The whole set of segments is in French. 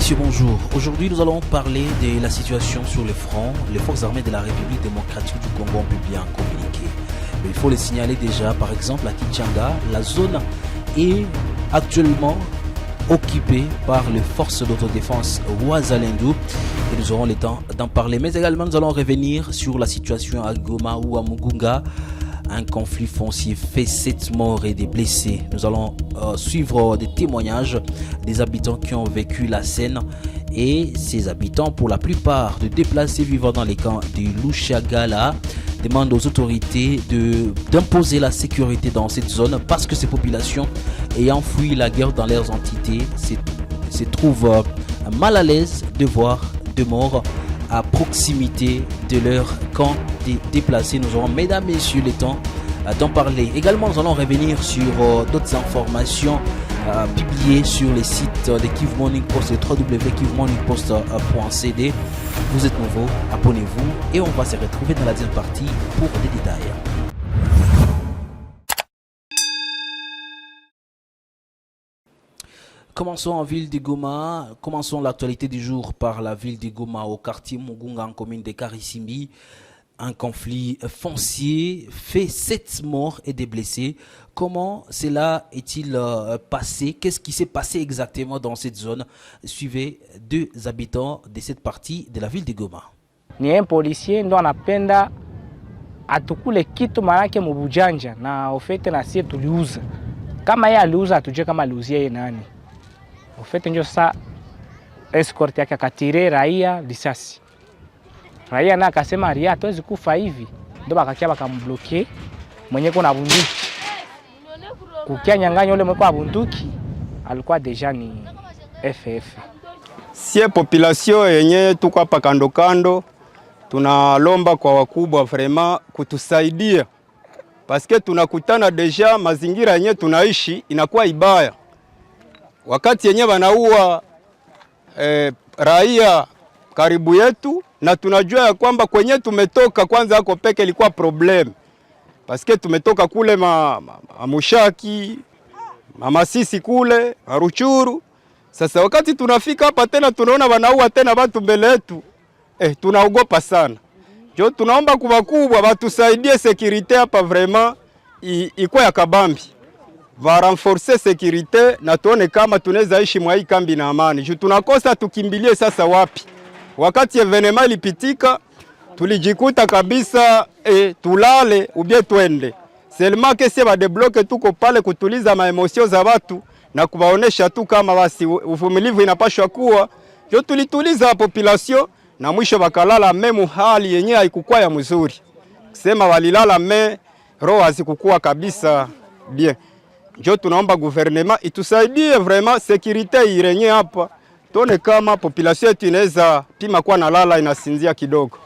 messieurs, bonjour. Aujourd'hui, nous allons parler de la situation sur le front. Les forces armées de la République démocratique du Congo ont publié un communiqué. Mais il faut le signaler déjà, par exemple, à Kichanga, la zone est actuellement occupée par les forces d'autodéfense Wazalendo. Et nous aurons le temps d'en parler. Mais également, nous allons revenir sur la situation à Goma ou à Mugunga. Un conflit foncier fait 7 morts et des blessés. Nous allons suivre des témoignages des habitants qui ont vécu la scène. Et ces habitants, pour la plupart, de déplacés vivant dans les camps de Lushagala, demandent aux autorités d'imposer la sécurité dans cette zone parce que ces populations ayant fui la guerre dans leurs entités se trouvent mal à l'aise de voir de morts à proximité de leur camp déplacés. Nous aurons, mesdames, messieurs, le temps d'en parler. Également, nous allons revenir sur d'autres informations publiées sur les sites de Kivu Morning Post et www.kivumorningpost.cd. Vous êtes nouveau, abonnez-vous et on va se retrouver dans la deuxième partie pour des détails. Commençons en ville de Goma. Commençons l'actualité du jour par la ville de Goma au quartier Mugunga en commune de Karisimbi. Un conflit foncier fait 7 morts et des blessés. Comment cela est-il passé? Qu'est-ce qui s'est passé exactement dans cette zone? Suivez deux habitants de cette partie de la ville de Goma. Ni un policier ndo anapenda atukule kitu manake mubujanja na ofete na sie tuliuza. Kama yeye aliuza atujue kama aliuzia yeye nani. Ofete ndio sasa escort yake akatire raia risasi. Raia na akasema raia hatuwezi kufa hivi. Ndio bakakia bakambloke mwenye kuna bunduki. Kukia nyang'anya yule mwenye kwa bunduki alikuwa deja ni FF. Sie population yenye tuko hapa kando kando tunalomba kwa wakubwa vraiment kutusaidia. Paske tunakutana deja mazingira yenye tunaishi inakuwa ibaya. Wakati yenye wanaua raia karibu yetu na tunajua ya kwamba kwenye tumetoka kwanza hako peke ilikuwa problem. Paske tumetoka kule Mushaki, Masisi kule, Ruchuru. Sasa wakati tunafika hapa tena tunaona wanaua tena watu mbele yetu. Tunaogopa sana. Jo tunaomba kwa wakubwa watusaidie security hapa vraiment iko ya kabambi. Va renforcer security na tuone kama tunaweza ishi mwa hii kambi na amani. Jo tunakosa tukimbilie sasa wapi? Wakati evenema ilipitika tulijikuta kabisa tulale ubie twende. Selma kesi ba debloke tuko pale kutuliza maemosio za watu na kuwaonesha tu kama basi uvumilivu inapashwa kuwa. Jo tulituliza population na mwisho bakalala memu hali yenye haikukua ya mzuri. Sema walilala roho hazikukua kabisa bien. Jo tunaomba gouvernement itusaidie vraiment sécurité irenye hapa. Tuone kama population yetu inaweza pima kwa nalala inasinzia kidogo.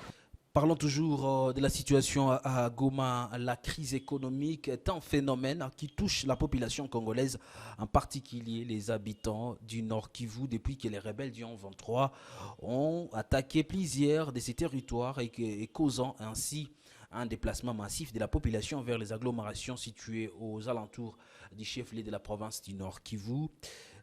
Parlons toujours de la situation à Goma. La crise économique est un phénomène qui touche la population congolaise, en particulier les habitants du Nord Kivu, depuis que les rebelles du 23 ont attaqué plusieurs de ces territoires et causant ainsi un déplacement massif de la population vers les agglomérations situées aux alentours du chef-lieu de la province du Nord Kivu.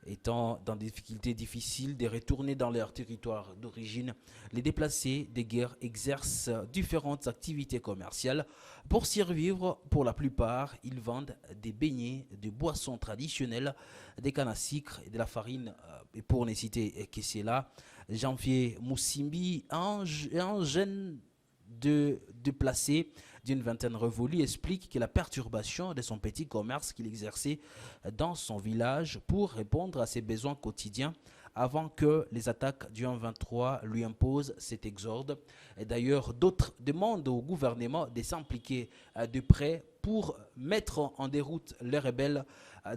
Étant dans des difficultés difficiles de retourner dans leur territoire d'origine, les déplacés de guerre exercent différentes activités commerciales. Pour survivre, pour la plupart, ils vendent des beignets, des boissons traditionnelles, des cannes à sucre et de la farine. Et pour ne citer que cela, Janvier Moussimbi, un jeune de déplacés d'une vingtaine révolue, explique que la perturbation de son petit commerce qu'il exerçait dans son village pour répondre à ses besoins quotidiens avant que les attaques du 23 lui imposent cet exode. Et d'ailleurs, d'autres demandent au gouvernement de s'impliquer de près pour mettre en déroute les rebelles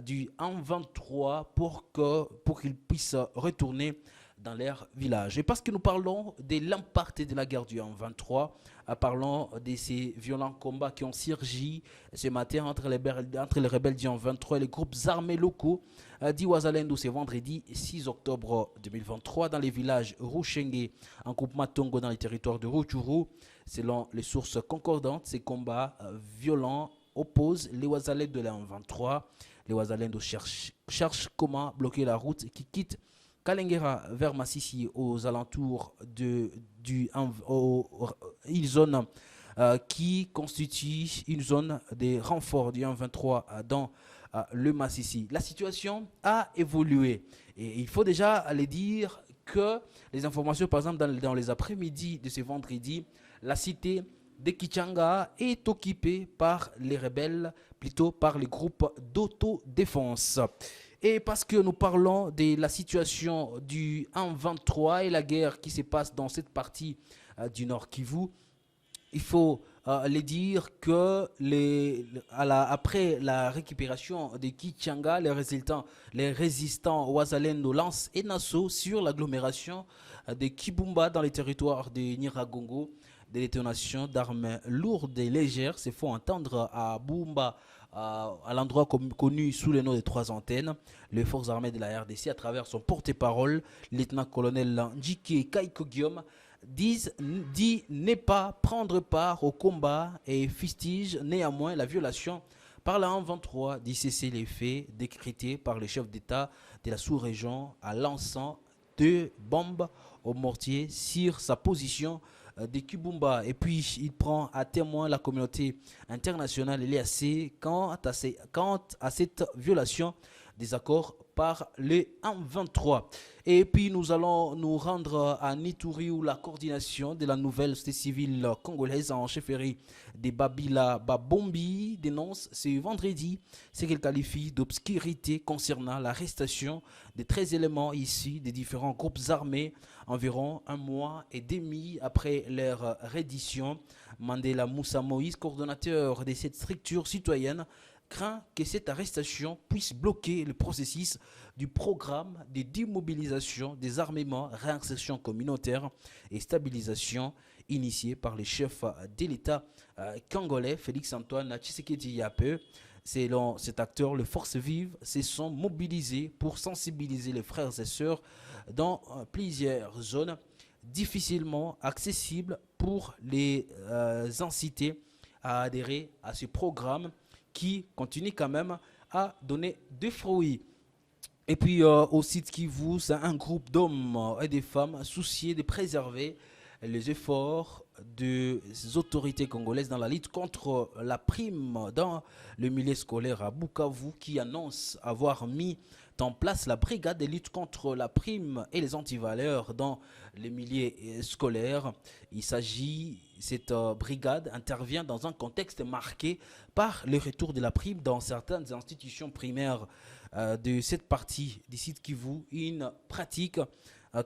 du 23 pour qu'ils puissent retourner dans leur village. Et parce que nous parlons de l'impact de la guerre du 23, parlons de ces violents combats qui ont surgi ce matin entre les rebelles du 23 et les groupes armés locaux d'Iwazalendo ce vendredi 6 octobre 2023 dans les villages Rushenge en groupe Matongo dans les territoires de Rutshuru. Selon les sources concordantes, ces combats violents opposent les Wazalendo de la 23. Les Wazalendo cherchent comment bloquer la route qui quitte Kalengera vers Massissi aux alentours une zone qui constitue une zone de renfort du 123 dans le Massissi. La situation a évolué et il faut déjà aller dire que les informations, par exemple, dans les après-midi de ce vendredi, la cité de Kichanga est occupée par les rebelles, plutôt par les groupes d'autodéfense. Et parce que nous parlons de la situation du 1-23 et la guerre qui se passe dans cette partie du Nord Kivu, il faut les dire que après la récupération de Kichanga, les résistants Ouazalendo lancent un assaut sur l'agglomération de Kibumba dans les territoires de Nyiragongo. Des détonations d'armes lourdes et légères se font entendre à Bumba, à l'endroit connu sous le nom des 3 antennes. Les forces armées de la RDC, à travers son porte-parole, le lieutenant-colonel Njike Kaiko Guillaume, dit ne pas prendre part au combat et fustige néanmoins la violation par la 123 du cessez-les-feux décrété par le chef d'État de la sous-région à lançant 2 bombes au mortier sur sa position de Kibumba. Et puis il prend à témoin la communauté internationale et l'EAC quant à cette violation des accords par le 1-23. Et puis nous allons nous rendre à Nituri où la coordination de la nouvelle société civile congolaise en chefferie de Babila Babombi dénonce ce vendredi ce qu'elle qualifie d'obscurité concernant l'arrestation de 13 éléments issus des différents groupes armés environ 1 mois et demi après leur reddition. Mandela Moussa Moïse, coordonnateur de cette structure citoyenne, craint que cette arrestation puisse bloquer le processus du programme de démobilisation des armements, réinsertion communautaire et stabilisation initié par le chef de l'État congolais Félix-Antoine Tshisekedi Yape. Selon cet acteur, les forces vives se sont mobilisées pour sensibiliser les frères et sœurs dans plusieurs zones difficilement accessibles pour les inciter à adhérer à ce programme qui continue quand même à donner des fruits. Et puis au site Kivu, c'est un groupe d'hommes et de femmes souciés de préserver les efforts des autorités congolaises dans la lutte contre la prime dans le milieu scolaire à Bukavu, qui annonce avoir mis en place la brigade de lutte contre la prime et les antivaleurs dans les milieux scolaires. Cette brigade intervient dans un contexte marqué par le retour de la prime dans certaines institutions primaires de cette partie du site Kivu, une pratique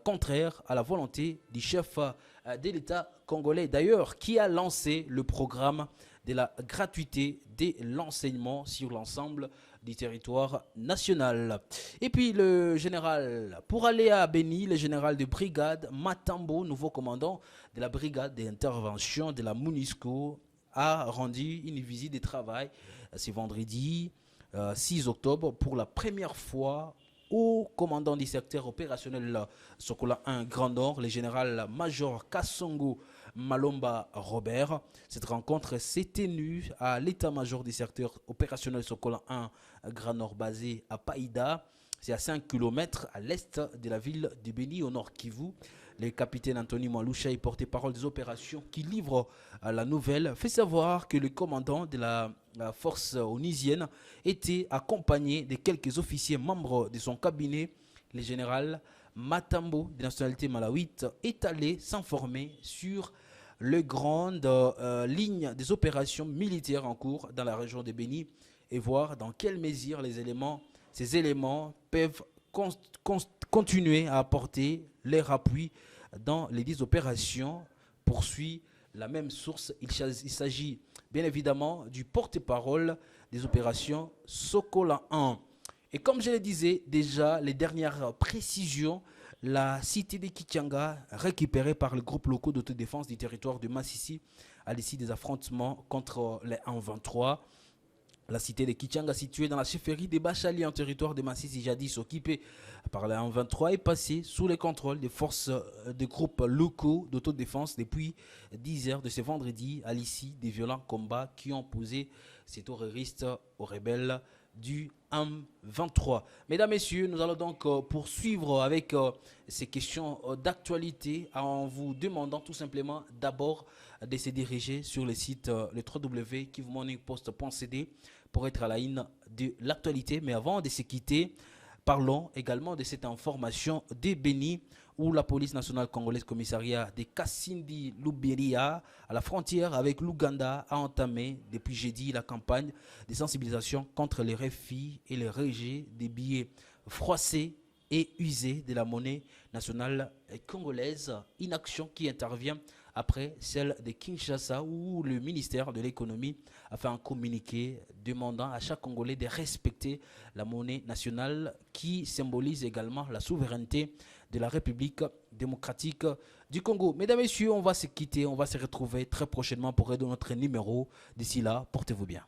contraire à la volonté du chef de l'État congolais, d'ailleurs, qui a lancé le programme de la gratuité de l'enseignement sur l'ensemble du territoire national. Et puis le général, pour aller à Beni, le général de brigade Matambo, nouveau commandant de la brigade d'intervention de la MONUSCO, a rendu une visite de travail ce vendredi 6 octobre pour la première fois au commandant du secteur opérationnel Sokola 1 Grand Nord, le général-major Kassongo Malomba Robert. Cette rencontre s'est tenue à l'état-major du secteur opérationnel Sokola 1 Grand Nord basé à Païda. C'est à 5 km à l'est de la ville de Beni, au nord Kivu. Le capitaine Anthony Mwalushaï, porte-parole des opérations qui livre la nouvelle, fait savoir que le commandant de la force onusienne était accompagné de quelques officiers membres de son cabinet. Le général Matambo, de nationalité malawite, est allé s'informer sur les grandes lignes des opérations militaires en cours dans la région de Beni et voir dans quelle mesure ces éléments peuvent continuer à apporter leur appui dans les 10 opérations. Poursuit la même source. Il s'agit bien évidemment du porte-parole des opérations Sokola 1. Et comme je le disais déjà, les dernières précisions, la cité de Kichanga, récupérée par le groupe local d'autodéfense du territoire de Massissi à l'issue des affrontements contre les 1-23. La cité de Kichanga, située dans la chefferie de Bachali en territoire de Massissi, jadis occupée par les 1-23, est passée sous le contrôle des forces de groupes locaux d'autodéfense depuis 10 heures de ce vendredi à l'issue des violents combats qui ont posé ces terroristes aux rebelles du M23. Mesdames, Messieurs, nous allons donc poursuivre avec ces questions d'actualité en vous demandant tout simplement d'abord de se diriger sur le site le www.kivumorningpost.cd pour être à la une de l'actualité. Mais avant de se quitter, parlons également de cette information de Béni où la police nationale congolaise commissariat de Kasindi Lubiria à la frontière avec l'Ouganda a entamé depuis jeudi la campagne de sensibilisation contre les refus et les rejets des billets froissés et usés de la monnaie nationale congolaise. Une action qui intervient après celle de Kinshasa où le ministère de l'économie a fait un communiqué demandant à chaque Congolais de respecter la monnaie nationale qui symbolise également la souveraineté de la République démocratique du Congo. Mesdames et messieurs, on va se quitter, on va se retrouver très prochainement pour aider notre numéro. D'ici là, portez-vous bien.